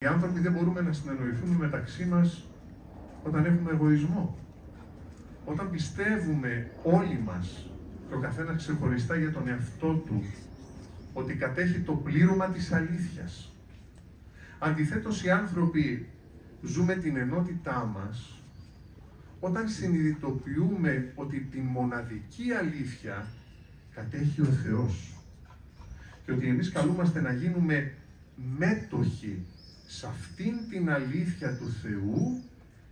Οι άνθρωποι δεν μπορούμε να συνεννοηθούμε μεταξύ μας όταν έχουμε εγωισμό. Όταν πιστεύουμε όλοι μας, και ο καθένας ξεχωριστά για τον εαυτό του, ότι κατέχει το πλήρωμα της αλήθειας. Αντιθέτως, οι άνθρωποι ζούμε την ενότητά μας όταν συνειδητοποιούμε ότι τη μοναδική αλήθεια κατέχει ο Θεός και ότι εμείς καλούμαστε να γίνουμε μέτοχοι σε αυτήν την αλήθεια του Θεού,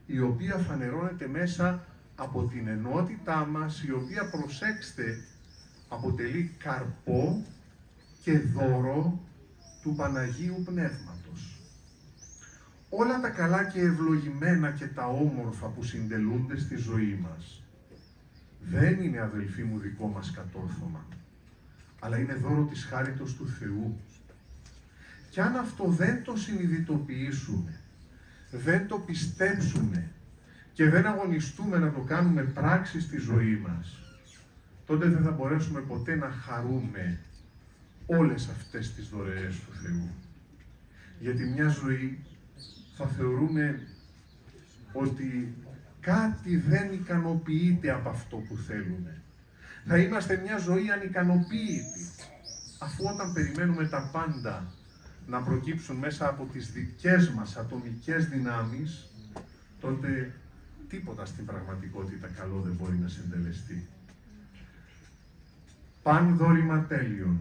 η οποία φανερώνεται μέσα από την ενότητά μας, η οποία, προσέξτε, αποτελεί καρπό και δώρο του Παναγίου Πνεύματος. Όλα τα καλά και ευλογημένα και τα όμορφα που συντελούνται στη ζωή μας δεν είναι, αδελφοί μου, δικό μας κατόρθωμα, αλλά είναι δώρο της χάριτος του Θεού. Και αν αυτό δεν το συνειδητοποιήσουμε, δεν το πιστέψουμε και δεν αγωνιστούμε να το κάνουμε πράξη στη ζωή μας, τότε δεν θα μπορέσουμε ποτέ να χαρούμε όλες αυτές τις δωρεές του Θεού. Γιατί μια ζωή θα θεωρούμε ότι κάτι δεν ικανοποιείται από αυτό που θέλουμε. Θα είμαστε μια ζωή ανικανοποίητη, αφού όταν περιμένουμε τα πάντα να προκύψουν μέσα από τις δικές μας ατομικές δυνάμεις, τότε τίποτα στην πραγματικότητα καλό δεν μπορεί να συντελεστεί. Παν δόρημα τέλειον.